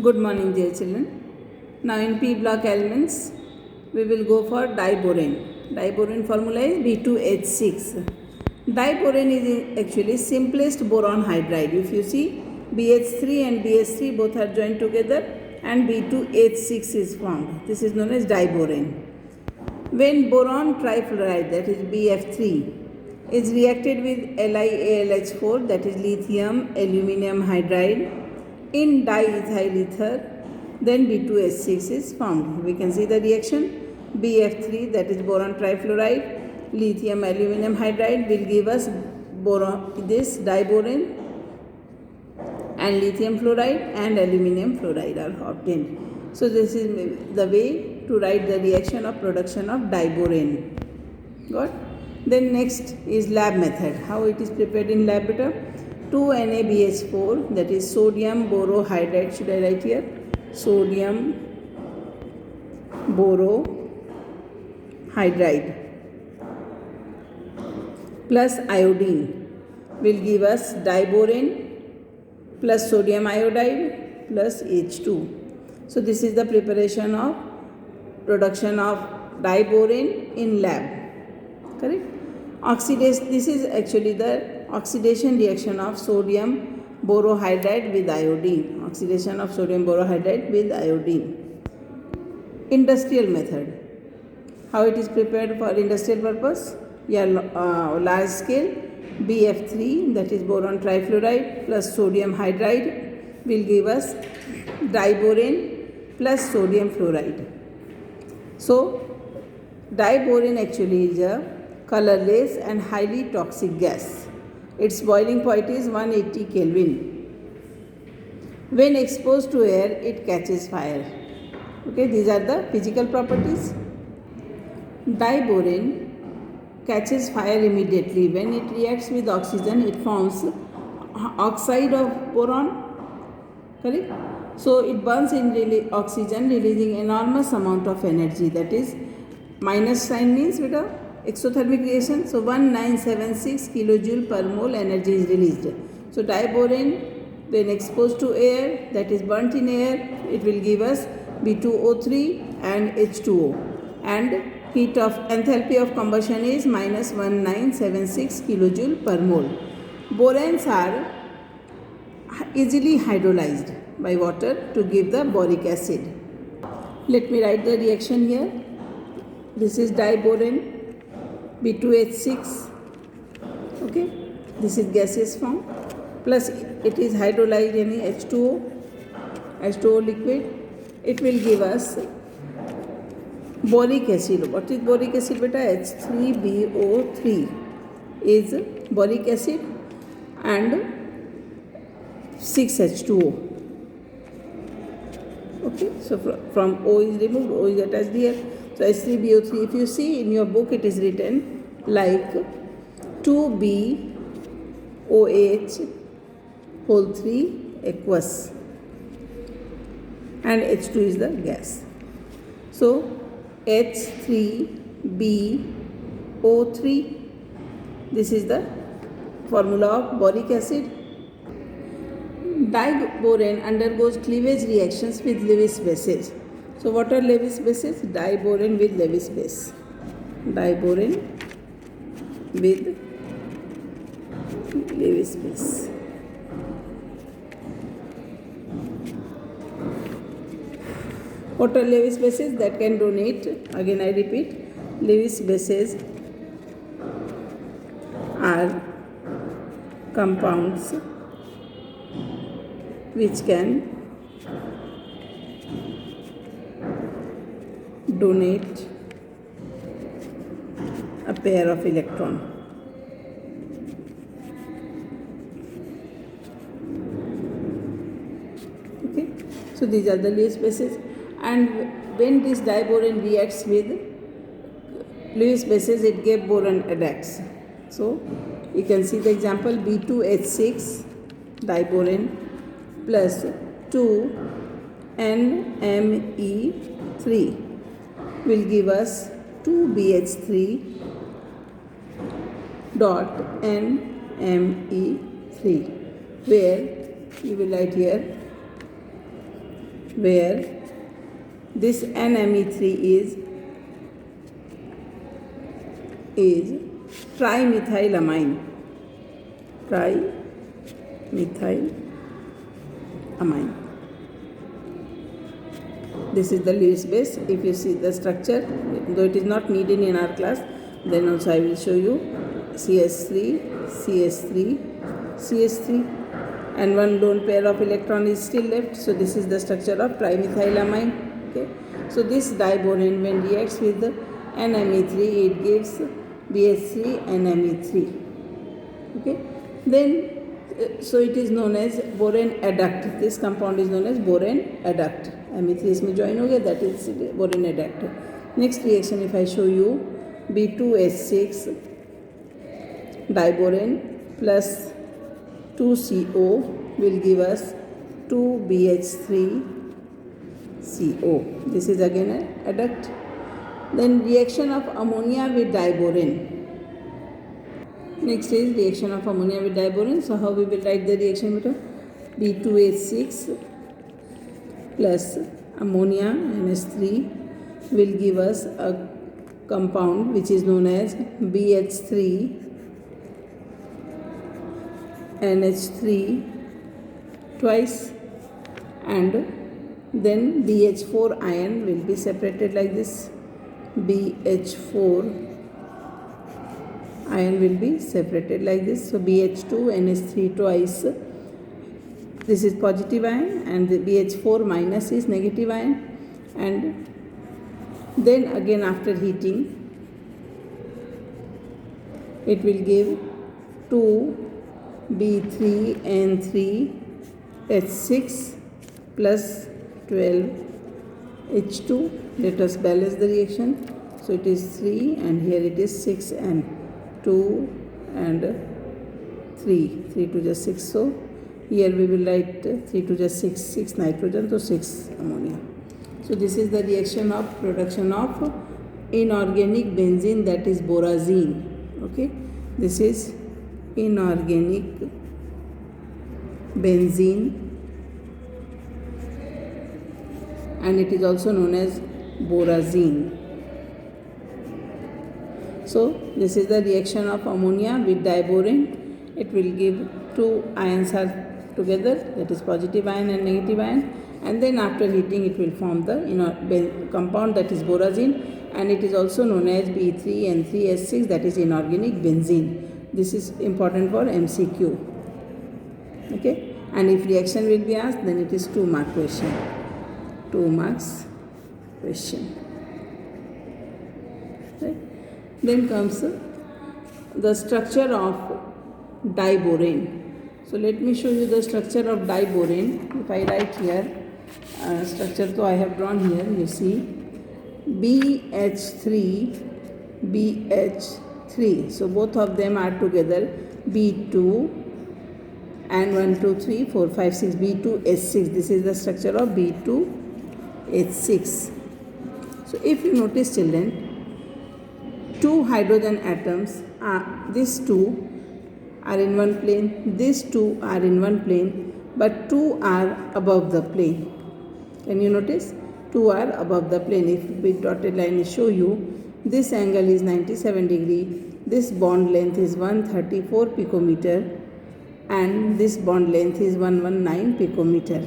Good morning, dear children. Now in P block elements, we will go for diborane. Diborane formula is B2H6. Diborane is actually simplest boron hydride. If you see, BH3 and BH3 both are joined together and B2H6 is formed. This is known as diborane. When boron trifluoride, that is BF3, is reacted with LiAlH4, that is lithium aluminum hydride, in diethyl ether, then B2H6 is formed. We can see the reaction. BF3, that is boron trifluoride, lithium aluminum hydride, will give us boron, this diborane, and lithium fluoride and aluminum fluoride are obtained. So this is the way to write the reaction of production of diborane. Got? Then next is lab method. How it is prepared in lab beta? 2NaBH4, that is sodium borohydride. Should I write here? Sodium borohydride plus iodine will give us diborane plus sodium iodide plus H2. So this is the preparation of production of diborane in lab. Correct? Oxidation, this is actually the oxidation reaction of sodium borohydride with iodine. Oxidation of sodium borohydride with iodine. Industrial method. How it is prepared for industrial purpose? Yeah, large scale. BF3, that is boron trifluoride plus sodium hydride, will give us diborane plus sodium fluoride. So diborane actually is a colorless and highly toxic gas. Its boiling point is 180 Kelvin. When exposed to air, it catches fire. Okay, these are the physical properties. Diborane catches fire immediately. When it reacts with oxygen, it forms oxide of boron. Correct? So it burns in oxygen, releasing enormous amount of energy. That is, minus sign means with a exothermic reaction. So 1976 kilojoule per mole energy is released. So diborane, when exposed to air, that is burnt in air, it will give us B2O3 and H2O. And heat of enthalpy of combustion is minus 1976 kilojoule per mole. Boranes are easily hydrolyzed by water to give the boric acid. Let me write the reaction here. This is diborane, B2H6. Okay, this is gaseous form. Plus it is hydrolyzed in H2O liquid. It will give us boric acid. What is boric acid beta? H3BO3 is boric acid and 6H2O. Okay, so from O is removed, O is attached here. So H3BO3, if you see in your book, it is written like 2BOH whole 3 aqueous, and H2 is the gas. So H3BO3, this is the formula of boric acid. Diborane undergoes cleavage reactions with Lewis bases. So what are Lewis bases? Diborane with Lewis base. Diborane with Lewis base. What are Lewis bases that can donate? Again I repeat, Lewis bases are compounds which can donate a pair of electron. Okay, so these are the Lewis bases, and when this diborane reacts with Lewis bases, it gave boron adducts. So you can see the example: B2H6 diborane plus 2NMe3 will give us 2BH3 dot NMe3, where you will write here where this NMe3 is trimethylamine. Trimethylamine. This is the Lewis base. If you see the structure, though it is not needed in our class, then also I will show you CS3, CS3, CS3, and one lone pair of electron is still left. So this is the structure of trimethylamine. Okay. So this diborane, when reacts with the NMe3, it gives BH3 NMe3. Okay. Then so it is known as borane adduct. This compound is known as borane adduct. Me3 इसमें join हो गया, that is borane adduct. Next reaction, if I show you, B2H6 diborane plus 2CO will give us 2BH3CO. This is again an adduct. Then reaction of ammonia with diborane. Next is reaction of ammonia with diborane. So how we will write the reaction beta? B2H6 plus ammonia NH3 will give us a compound which is known as BH3 NH3 twice, and then BH4 ion will be separated like this. BH4 ion will be separated like this. So BH2 NH3 twice, this is positive ion, and the BH4 minus is negative ion, and then again after heating it will give 2B3N3H6 plus 12H2. Let us balance the reaction. So it is 3 and here it is 6 and 2 and 3. 3 to just 6. So here we will write 3 to just 6, 6 nitrogen, so 6 ammonia. So this is the reaction of production of inorganic benzene, that is borazine. Okay, this is inorganic benzene and it is also known as borazine. So this is the reaction of ammonia with diborane. It will give two ions are together, that is positive ion and negative ion, and then after heating it will form the compound, that is borazine, and it is also known as B3N3H6, that is inorganic benzene. This is important for MCQ. Okay, and if reaction will be asked, then it is 2 mark question. 2 marks question. Right? Then comes the structure of diborane. So let me show you the structure of diborane. If I write here, structure so I have drawn here, you see BH3, BH3. So both of them are together B2 and 1, 2, 3, 4, 5, 6, B2H6. This is the structure of B2H6. So if you notice, children, 2 hydrogen atoms are, these 2 are in one plane, these 2 are in one plane, but 2 are above the plane. Can you notice? 2 are above the plane. If big dotted line show you, this angle is 97 degree, this bond length is 134 picometer, and this bond length is 119 picometer.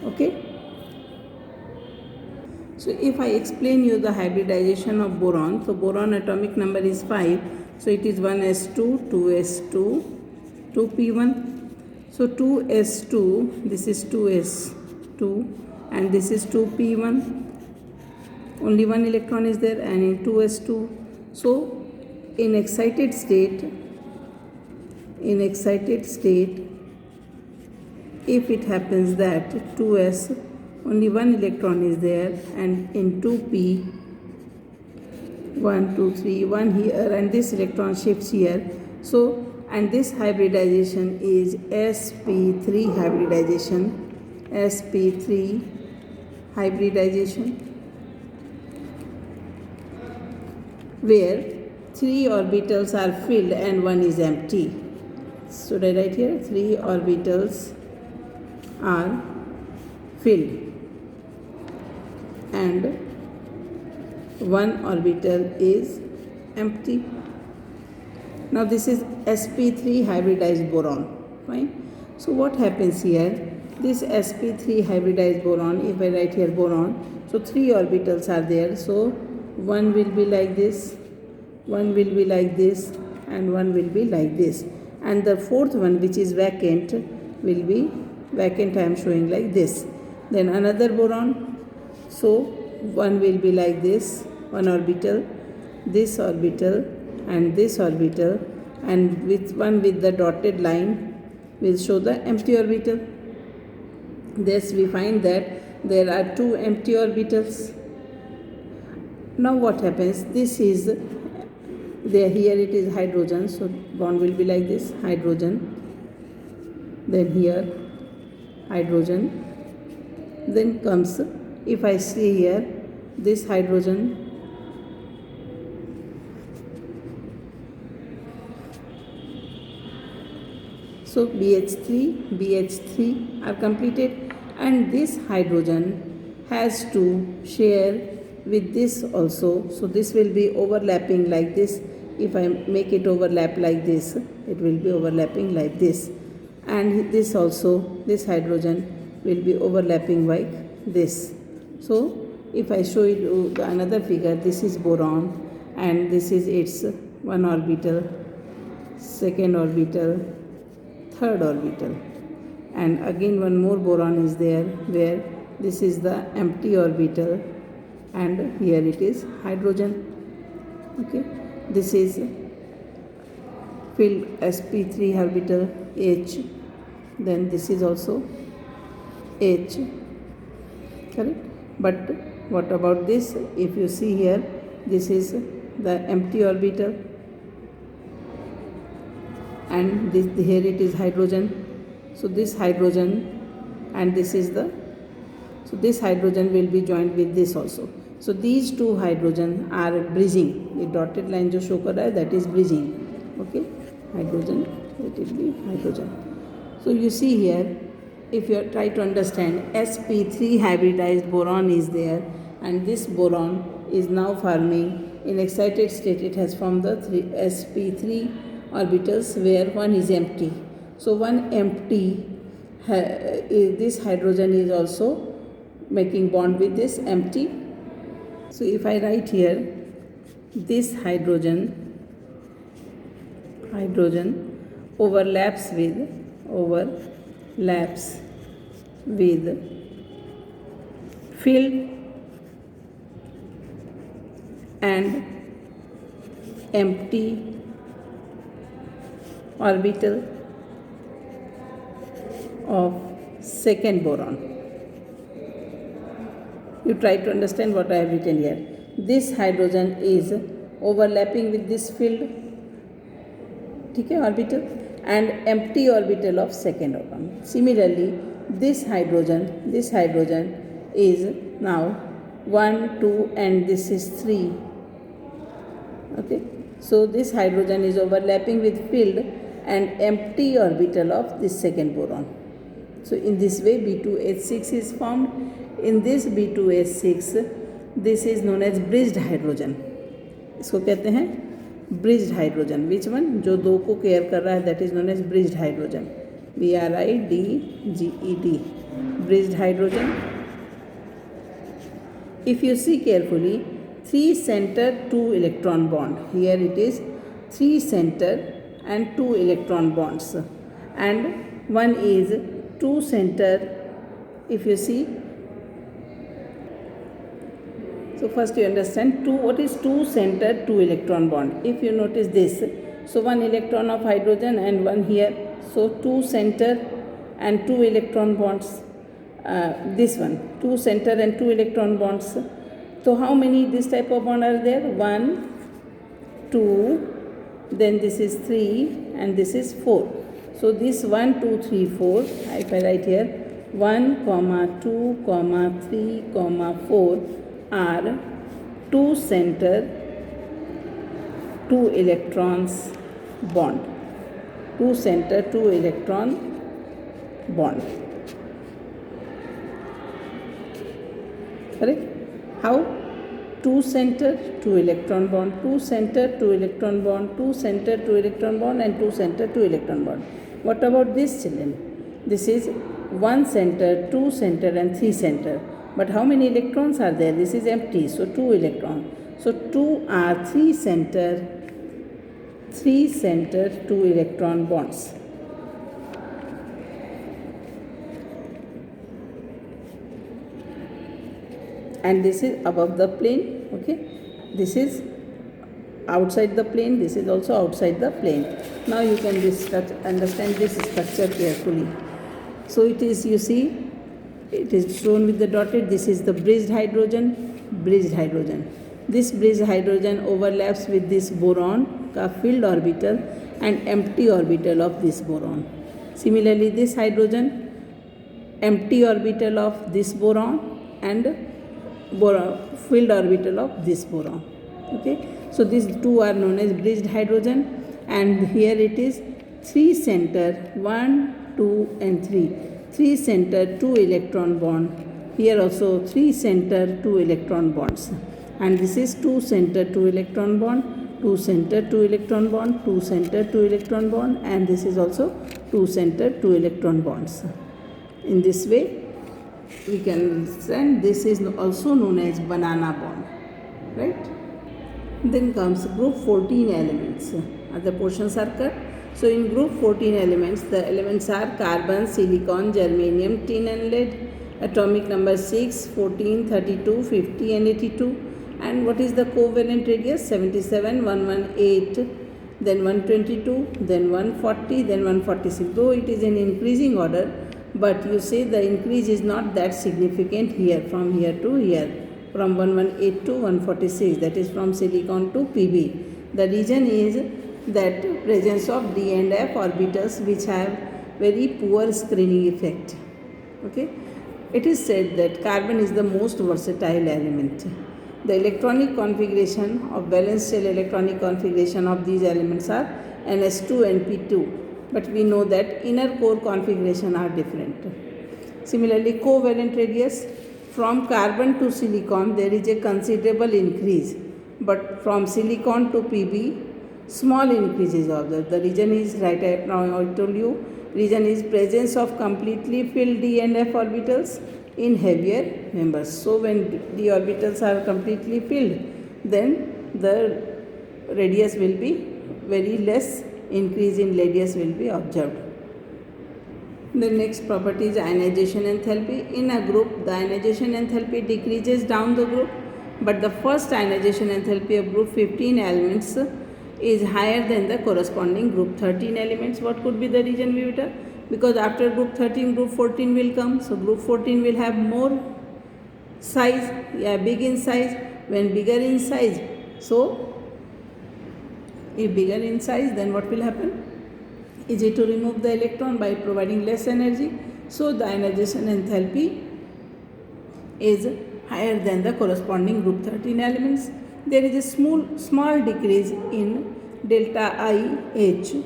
Okay. So if I explain you the hybridization of boron, so boron atomic number is 5, so it is 1s2, 2s2, 2p1. So 2s2, this is 2s2 and this is 2p1. Only one electron is there, and in 2s2. So in excited state, if it happens that 2s, only one electron is there, and in 2p, 1, 2, 3, 1 here, and this electron shifts here. So, and this hybridization is sp3 hybridization, sp3 hybridization, where 3 orbitals are filled and 1 is empty. Should I write here? 3 orbitals are filled and one orbital is empty. Now this is sp3 hybridized boron. Fine. So what happens here? This sp3 hybridized boron, if I write here boron, so 3 orbitals are there. So one will be like this, one will be like this, and one will be like this. And the fourth one, which is vacant, will be vacant. I am showing like this. Then another boron. So one will be like this, one orbital, this orbital, and this orbital, and with one with the dotted line will show the empty orbital. Thus we find that there are 2 empty orbitals. Now what happens? This is there, here it is hydrogen, so bond will be like this, hydrogen, then here hydrogen, then comes, if I see here, this hydrogen, so BH3 are completed, and this hydrogen has to share with this also. So this will be overlapping like this. If I make it overlap like this, it will be overlapping like this. And this also, this hydrogen will be overlapping like this. So if I show you another figure, this is boron, and this is its one orbital, second orbital, third orbital, and again one more boron is there, where this is the empty orbital, and here it is hydrogen. Okay, this is filled sp3 orbital H, then this is also H, correct? But what about this? If you see here, this is the empty orbital, and this, here it is hydrogen. So this hydrogen, and this is the, so this hydrogen will be joined with this also. So these 2 hydrogen are bridging. The dotted line जो show कर रहा है, that is bridging. Okay, hydrogen, it will be hydrogen. So you see here, if you try to understand, sp3 hybridized boron is there, and this boron is now forming in excited state. It has formed the sp3 orbitals where one is empty. So one empty, this hydrogen is also making bond with this empty. So if I write here, this hydrogen overlaps with filled and empty orbital of second boron. You try to understand what I have written here. This hydrogen is overlapping with this filled, okay, orbital, and empty orbital of second boron. Similarly, this hydrogen is now 1, 2, and this is 3. Okay, so this hydrogen is overlapping with filled and empty orbital of this second boron. So in this way B2H6 is formed. In this B2H6, this is known as bridged hydrogen. इसको कहते हैं bridged hydrogen. Which one? जो 2 को care कर रहा है, that is known as bridged hydrogen. BRIDGED, bridged hydrogen. If you see carefully, 3 center 2 electron bond. Here it is 3 center and 2 electron bonds, and one is 2 center. If you see, so first you understand what is 2 center 2 electron bond. If you notice this, so 1 electron of hydrogen and 1 here, so 2 center and 2 electron bonds. This one, 2 center and 2 electron bonds. So how many this type of bond are there? 1, 2, then this is 3, and this is 4. So this 1, 2, 3, 4, if I write here 1, 2, 3, 4 are 2 center 2 electrons bond. 2 center 2 electron bond. Correct? How? 2 center, 2 electron bond, 2 center, 2 electron bond, 2 center, 2 electron bond, and 2 center, 2 electron bond. What about this, children? This is 1 center, 2 center, and 3 center. But how many electrons are there? This is empty, so 2 electron. So 2 are 3 center, 2 electron bonds. And this is above the plane, okay? This is outside the plane, this is also outside the plane. Now you can understand this structure carefully. So it is, you see, it is shown with the dotted. This is the bridged hydrogen, bridged hydrogen. This bridged hydrogen overlaps with this boron, ka filled orbital, and empty orbital of this boron. Similarly, this hydrogen, empty orbital of this boron, and filled orbital of this boron. Okay, so these two are known as bridged hydrogen, and here it is 3 center, 1, 2, and 3. 3 center, 2 electron bond. Here also 3 center, 2 electron bonds. And this is 2 center, 2 electron bond, 2 center, 2 electron bond, 2 center, 2 electron bond, and this is also 2 center, 2 electron bonds. In this way, we can understand this is also known as banana bond, right? Then comes group 14 elements. Other portions are cut. So in group 14 elements, the elements are carbon, silicon, germanium, tin and lead. Atomic number 6, 14, 32, 50 and 82. And what is the covalent radius? 77, 118, then 122, then 140, then 146. Though it is in increasing order, but you see the increase is not that significant here, from here to here, from 118 to 146, that is from silicon to Pb. The reason is that presence of D and F orbitals which have very poor screening effect. Okay, it is said that carbon is the most versatile element. The electronic configuration of valence shell electronic configuration of these elements are ns2 and p2. But we know that inner core configuration are different. Similarly, covalent radius, from carbon to silicon there is a considerable increase, but from silicon to Pb small increase is observed. The reason is, right now I told you, reason is presence of completely filled D and F orbitals in heavier members. So when D orbitals are completely filled, then the radius will be very less, increase in radius will be observed. The next property is ionization enthalpy. In a group, the ionization enthalpy decreases down the group, but the first ionization enthalpy of group 15 elements is higher than the corresponding group 13 elements. What could be the reason, Vivita? Because after group 13, group 14 will come. So group 14 will have more size, big in size. When bigger in size, so if bigger in size, then what will happen? Easy to remove the electron by providing less energy. So the ionization enthalpy is higher than the corresponding group 13 elements. There is a small decrease in delta IH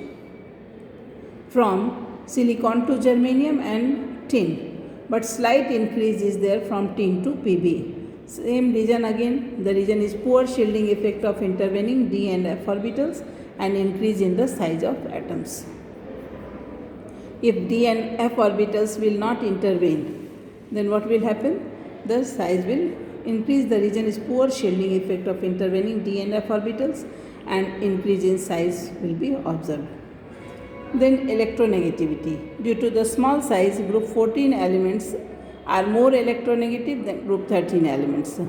from silicon to germanium and tin, but slight increase is there from tin to Pb. Same reason again, the reason is poor shielding effect of intervening D and F orbitals and increase in the size of atoms. If D and F orbitals will not intervene, then what will happen? The size will increase. The reason is poor shielding effect of intervening D and F orbitals and increase in size will be observed. Then electronegativity. Due to the small size, group 14 elements are more electronegative than group 13 elements.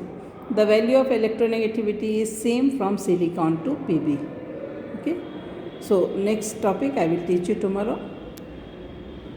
The value of electronegativity is same from silicon to Pb. Okay. So next topic I will teach you tomorrow.